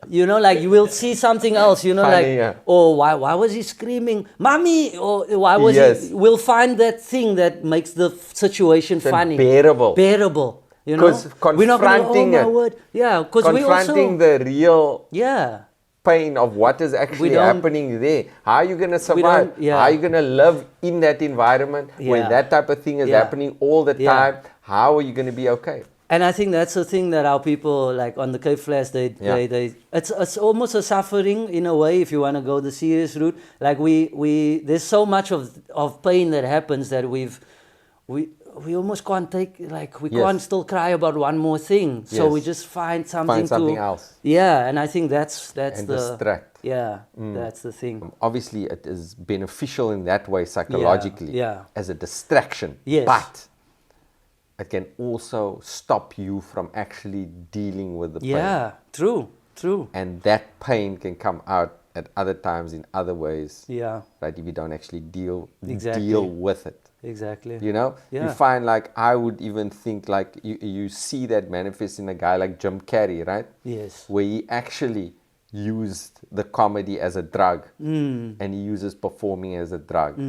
Like you will see something else, Funny, or why was he screaming, mommy? Or why was he? We'll find that thing that makes the situation funny. Bearable. Because we're not confronting it. Word. Yeah, because we also confronting the real pain of what is actually happening there. How are you going to survive? How are you going to live in that environment when that type of thing is happening all the time? How are you going to be okay? And I think that's the thing that our people, like on the Cape Flats, it's almost a suffering in a way if you want to go the serious route. Like there's so much of pain that happens that we almost can't take, like we can't still cry about one more thing. So we just find something else. Yeah, and I think that's and distract. Yeah, that's the thing. Obviously, it is beneficial in that way psychologically as a distraction. Yes. But it can also stop you from actually dealing with the pain. Yeah, true. And that pain can come out at other times in other ways. Yeah. Right, if you don't actually deal with it. Exactly. You find, like, I would even think, like, you see that manifest in a guy like Jim Carrey, right? Yes. Where he actually used the comedy as a drug, and he uses performing as a drug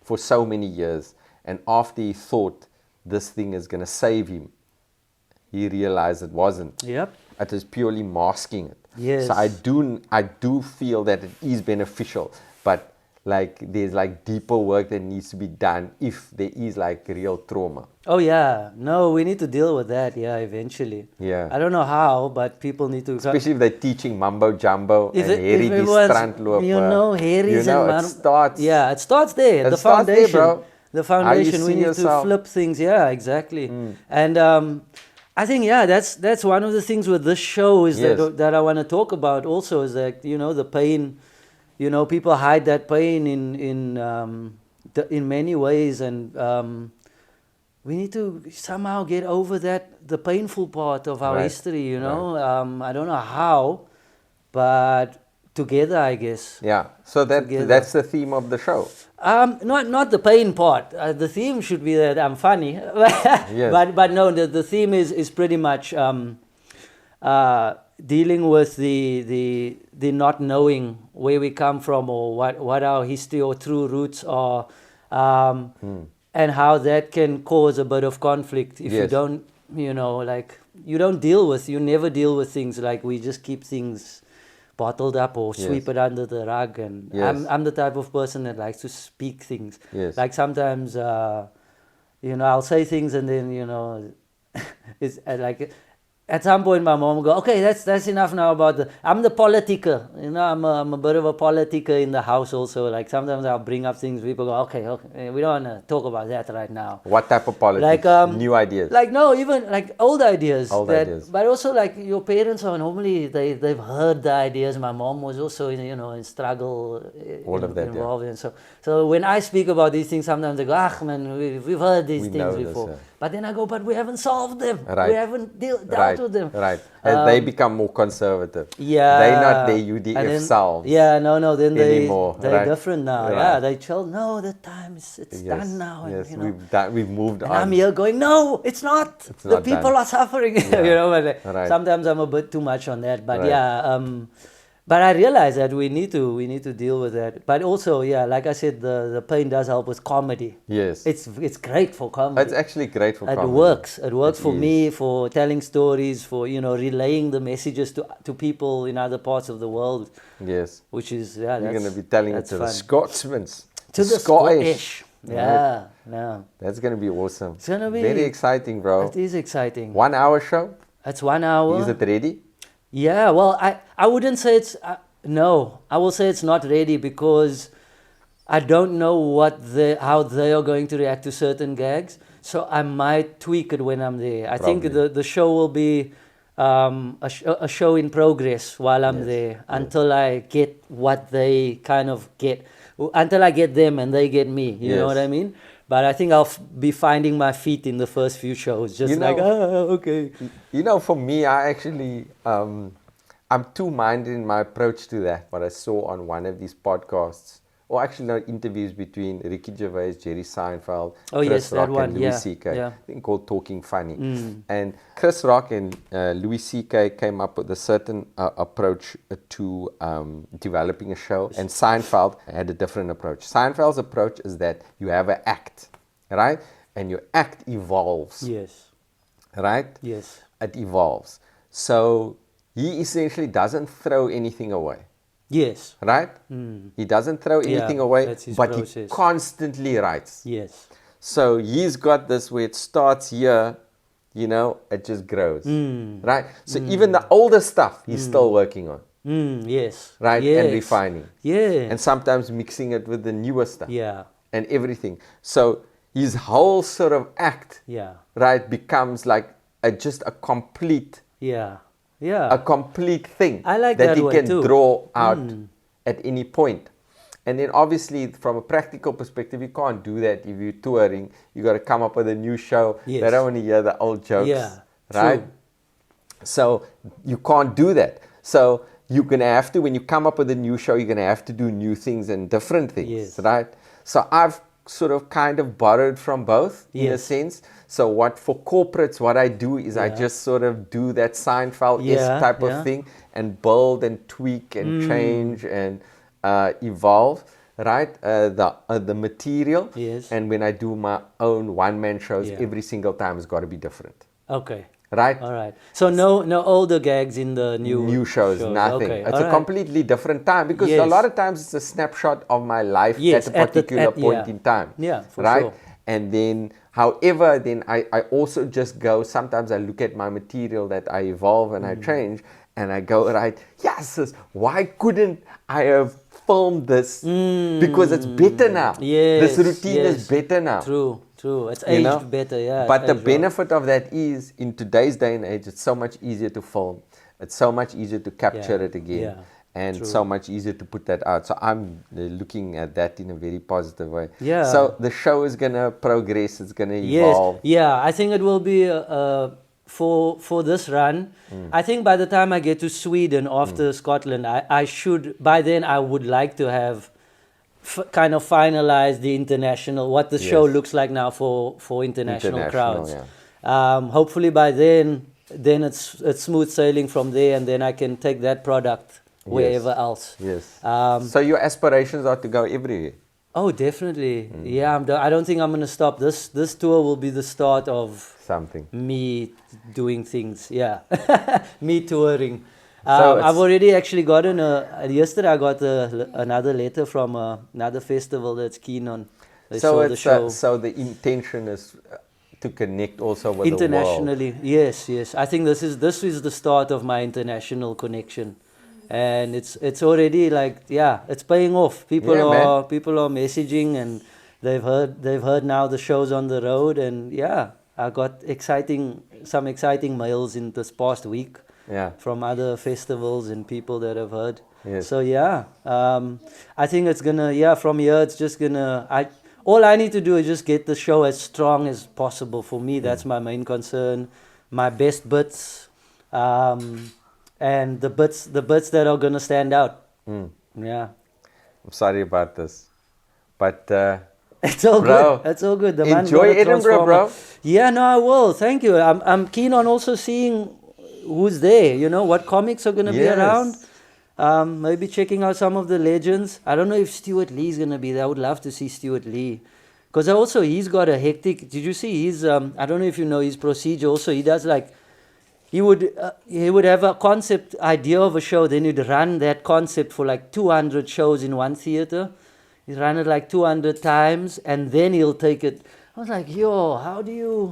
for so many years. And after he thought this thing is going to save him, he realized it wasn't. Yep. It is purely masking it. Yes. So I do feel that it is beneficial, but like there's like deeper work that needs to be done if there is like real trauma. Oh yeah, no, we need to deal with that. Yeah, eventually. Yeah. I don't know how, but people need to. Especially if they're teaching Mumbojumbo and Harry die strandloper. Harry's it starts. Yeah, it starts there. It the starts foundation. there, bro. The foundation. We need to flip things. Yeah, exactly. And I think that's one of the things with this show is that I want to talk about also is that the pain. People hide that pain in many ways, and we need to somehow get over the painful part of our history. I don't know how, but together, I guess. Yeah. So that's the theme of the show. Not the pain part. The theme should be that I'm funny. Yes. But no, the theme is pretty much dealing with the not knowing where we come from or what our history or true roots are, and how that can cause a bit of conflict if you don't, you never deal with things, like we just keep things bottled up or sweep it under the rug. And I'm the type of person that likes to speak things. Yes. Like sometimes, I'll say things and then, it's like at some point my mom will go, okay, that's enough now about I'm the politiker. I'm a bit of a politiker in the house also. Like sometimes I'll bring up things, people go, okay, we don't want to talk about that right now. What type of politics? Like new ideas? Like no, even like old ideas. Ideas. But also like your parents are normally, they've heard the ideas. My mom was also in struggle. All of that, involved. And so when I speak about these things, sometimes they go, man, we've heard these things before. But then I go, but we haven't solved them. Right. We haven't dealt chat with them. Right. As they become more conservative. Yeah. They're not their UDF selves. Yeah, no. Then anymore, they're different now. Right. Yeah, they chill. No, the time it's done now. Yes, and, we've moved and on. I'm here going, no, it's not. The not people done. are suffering. But sometimes I'm a bit too much on that. But but I realize that we need to deal with that. But also, like I said, the pain does help with comedy. Yes. It's great for comedy. It's actually great for comedy. It works for me, for telling stories, for relaying the messages to people in other parts of the world. Yes. Which is you're going to be telling it to the Scotsmen. To the Scottish. Yeah. No. That's going to be awesome. It's going to be very exciting, bro. It is exciting. 1 hour show? It's 1 hour. Is it ready? Yeah, well, I wouldn't say it's no. I will say it's not ready because I don't know how they are going to react to certain gags. So I might tweak it when I'm there. I think the show will be a show in progress while I'm there until I get what they kind of get. Until I get them and they get me. You know what I mean? But I think I'll be finding my feet in the first few shows. Just okay. For me, I actually, I'm two-minded in my approach to that. What I saw on one of these podcasts, or actually no, interviews between Ricky Gervais, Jerry Seinfeld, Chris Rock and Louis C.K. I think called Talking Funny. And Chris Rock and Louis C.K. came up with a certain approach to developing a show, and Seinfeld had a different approach. Seinfeld's approach is that you have an act, right? And your act evolves. Yes. Right? Yes. It evolves. So he essentially doesn't throw anything away. Yes. Right? He doesn't throw anything away, but process. He constantly writes. Yes. So he's got this where it starts here, it just grows. Right? So even the older stuff he's still working on. Yes. Right? Yes. And refining. Yeah. And sometimes mixing it with the newer stuff. Yeah. And everything. So his whole sort of act, right, becomes like just a complete a complete thing I like that that he way can too. draw out at any point. And then obviously from a practical perspective, you can't do that if you're touring. You got to come up with a new show. Yes. They don't want to hear the old jokes, right? True. So you can't do that. So you're going to have to, when you come up with a new show, you're going to have to do new things and different things, right? So I've sort of kind of borrowed from both in a sense. So for corporates, what I do is I just sort of do that Seinfeld-esque type of thing and build and tweak and change and evolve, right? The material. Yes. And when I do my own one-man shows, every single time has got to be different. Okay. Right? All right. So no older gags in the new shows, nothing. Okay. It's a completely different time because a lot of times it's a snapshot of my life at a particular point in time. Yeah, for right? sure. And then, however, then I also just go, sometimes I look at my material that I evolve and I change and I go, right, yes, why couldn't I have filmed this? Because it's better now. Yes, this routine is better now. True. It's aged better, yeah. But the benefit of that is, in today's day and age, it's so much easier to film. It's so much easier to capture it again. Yeah. And so much easier to put that out. So I'm looking at that in a very positive way. Yeah. So the show is going to progress. It's going to evolve. Yeah, I think it will be for this run. I think by the time I get to Sweden after Scotland, I should, by then I would like to have kind of finalized the international, what the show looks like now for international crowds. Hopefully by then it's smooth sailing from there, and then I can take that product wherever else. Yes. So your aspirations are to go everywhere. Oh, definitely. Yeah, I don't think I'm going to stop. This tour will be the start of something. Me doing things. Yeah, me touring. I've already actually gotten yesterday I got another letter from another festival that's keen on. So the intention is to connect also with internationally. The world. Yes. I think this is the start of my international connection, and it's already like it's paying off. People are messaging, and they've heard now the shows on the road, and I got some exciting mails in this past week. From other festivals and people that have heard. Yes. So I think it's gonna from here it's just gonna all I need to do is just get the show as strong as possible. For me, that's my main concern. My best bits, and the bits that are gonna stand out. Yeah. I'm sorry about this, but It's all bro, good. It's all good. The man's enjoy got a Edinburgh, bro. transformer. Yeah, no, I will. Thank you. I'm keen on also seeing who's there. You know what comics are gonna be around. Maybe checking out some of the legends. I don't know if Stuart Lee's gonna be there. I would love to see Stuart Lee, because also he's got a hectic. Did you see his? I don't know if you know his procedure. Also, he does like. He would have a concept idea of a show, then he'd run that concept for like 200 shows in one theater. He'd run it like 200 times, and then he'll take it. I was like, yo, how do you...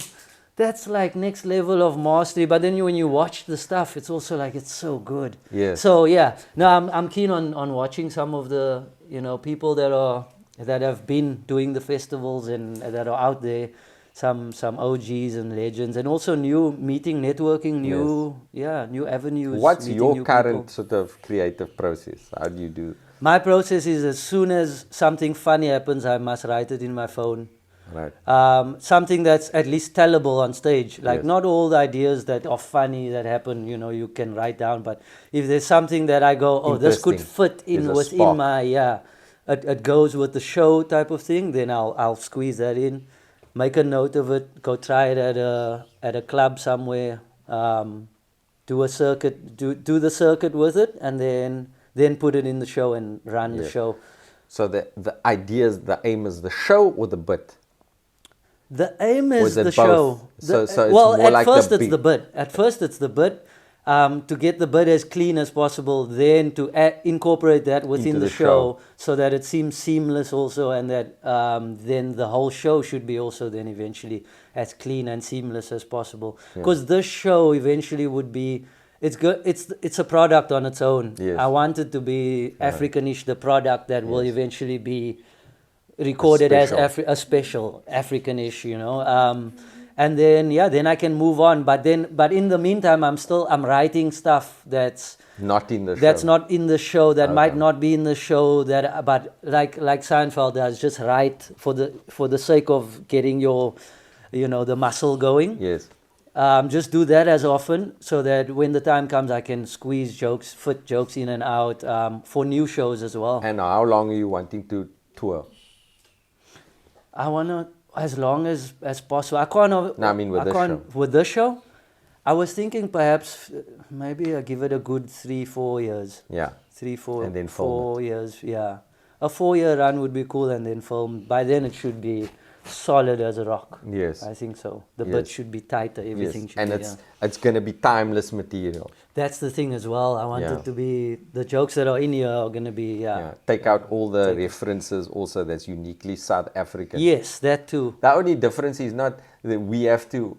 That's like next level of mastery. But then when you watch the stuff, it's also like, it's so good. Yeah. So yeah, no, I'm keen on watching some of the, people that have been doing the festivals and that are out there. Some OGs and legends, and also networking, new avenues. What's your current sort of creative process? How do you do? My process is, as soon as something funny happens, I must write it in my phone. Right. Something that's at least tellable on stage. Like not all the ideas that are funny that happen, you can write down. But if there's something that I go, oh, this could fit in within my it goes with the show type of thing, then I'll squeeze that in. Make a note of it. Go try it at a club somewhere. Do a circuit. Do the circuit with it, and then put it in the show and run the show. So the aim is the show or the bit. The aim is the both? show. So it's more at like first the it's the bit. At first it's the bit. To get the bit as clean as possible, then to incorporate that within the show so that it seems seamless also, and that then the whole show should be also then eventually as clean and seamless as possible. Because this show eventually would be, it's a product on its own. Yes. I want it to be Africanish, the product that will eventually be recorded as a special Africanish, and then I can move on. But in the meantime, I'm writing stuff that's not in the show. That's not in the show. That might not be in the show. But like Seinfeld does, just write for the sake of getting your, the muscle going. Yes. Just do that as often, so that when the time comes, I can fit jokes in and out for new shows as well. And how long are you wanting to tour? I want to, as long as possible. I can't. No, I mean with this show. With this show, I was thinking perhaps maybe I give it a good 3-4 years. Yeah. 3-4. And then 4 years. Yeah, a 4-year run would be cool, and then film. By then it should be solid as a rock. Yes. I think so. The bit should be tighter. Everything should and be. It's going to be timeless material. That's the thing as well. I want it to be, the jokes that are in here are going to be, Take out all the references also that's uniquely South African. Yes, that too. The only difference is not that we have to,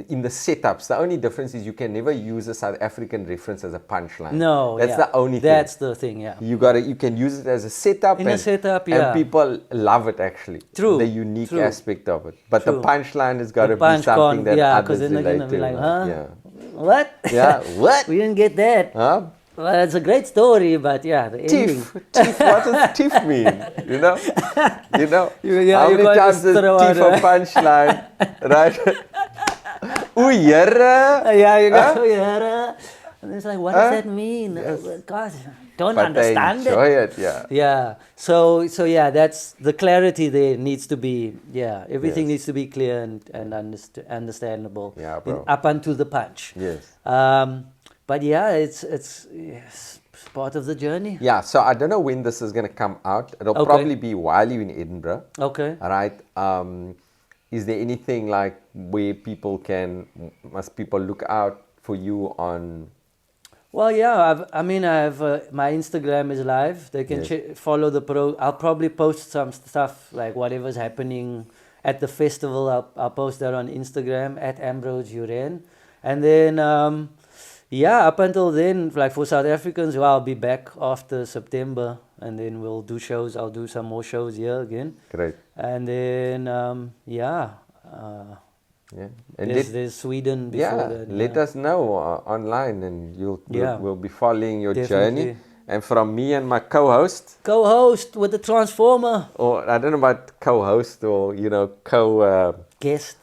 in the setups, the only difference is you can never use a South African reference as a punchline. No, that's the only thing. That's the thing, yeah. You can use it as a setup. And people love it actually. True. The unique aspect of it. But the punchline has got to be something that others then they're relate gonna be to. like, huh? Yeah. What? Yeah, what? We didn't get that. Huh? Well, it's a great story, but the ending. Tiff. What does tiff mean? You know? How many times does tiff a punchline? Right? Oeh, jere. Yeah, you go, jere. And it's like, what does that mean? God, don't understand it. Enjoy it, yeah. Yeah. So that's the clarity there needs to be, everything needs to be clear and understandable. Yeah, bro. Up until the punch. Yes. But it's part of the journey. Yeah, so I don't know when this is going to come out. It'll probably be while you're in Edinburgh. Okay. All right. Is there anything like where must people look out for you on? Well, yeah, I have my Instagram is live. They can follow the I'll probably post some stuff like whatever's happening at the festival. I'll post that on Instagram at Ambrose Uren. And then, up until then, like for South Africans, I'll be back after September, and then we'll do shows. I'll do some more shows here again. Great. And then, and there's Sweden before that. Let us know online, and we'll be following your journey. And from me and my co-host with the Transformer, or I don't know about co-host or guest,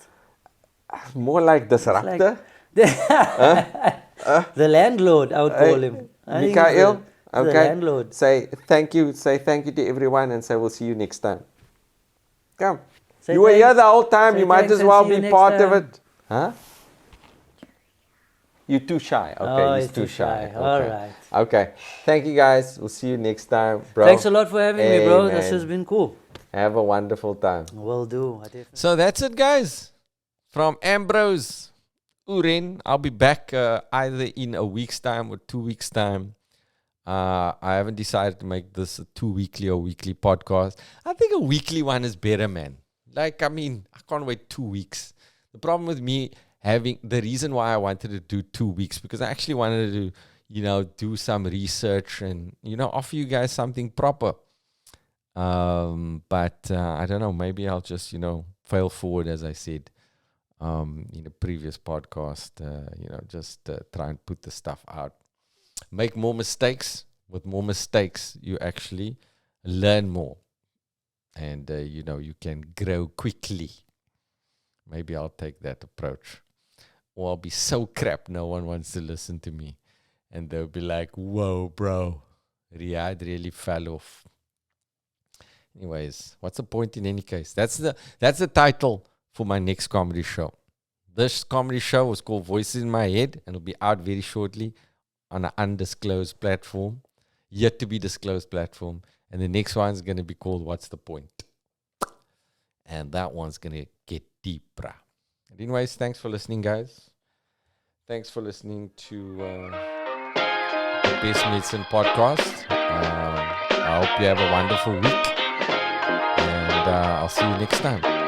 more like disruptor. The landlord, I would call him. Mikaeel, the okay. landlord. Say thank you to everyone and say we'll see you next time. Come. Say You were thanks. here the whole time. Say You might thanks as and well see you be next part of time. it. Huh? You're too shy. Okay, Oh, he's too shy. Okay. All right. Okay. Thank you guys. We'll see you next time, bro. Thanks a lot for having me, bro. Amen. This has been cool. Have a wonderful time. Will do. So that's it, guys. From Ambrose Uren. I'll be back either in a week's time or 2 weeks' time. I haven't decided to make this a 2-weekly or weekly podcast. I think a weekly one is better, man. Like, I mean, I can't wait 2 weeks. The problem with me the reason why I wanted to do 2 weeks, because I actually wanted to, do some research and, offer you guys something proper. But I don't know, maybe I'll just, fail forward, as I said in a previous podcast, just try and put the stuff out. Make more mistakes. With more mistakes, you actually learn more. And, you can grow quickly. Maybe I'll take that approach. Or I'll be so crap, no one wants to listen to me. And they'll be like, whoa, bro, Riaad really fell off. Anyways, what's the point in any case? That's the title for my next comedy show. This comedy show was called Voices in My Head, and it'll be out very shortly on an undisclosed platform, yet to be disclosed platform. And the next one's going to be called What's the Point? And that one's going to get deeper. Anyways, thanks for listening, guys. Thanks for listening to the Best Medicine podcast. I hope you have a wonderful week. And I'll see you next time.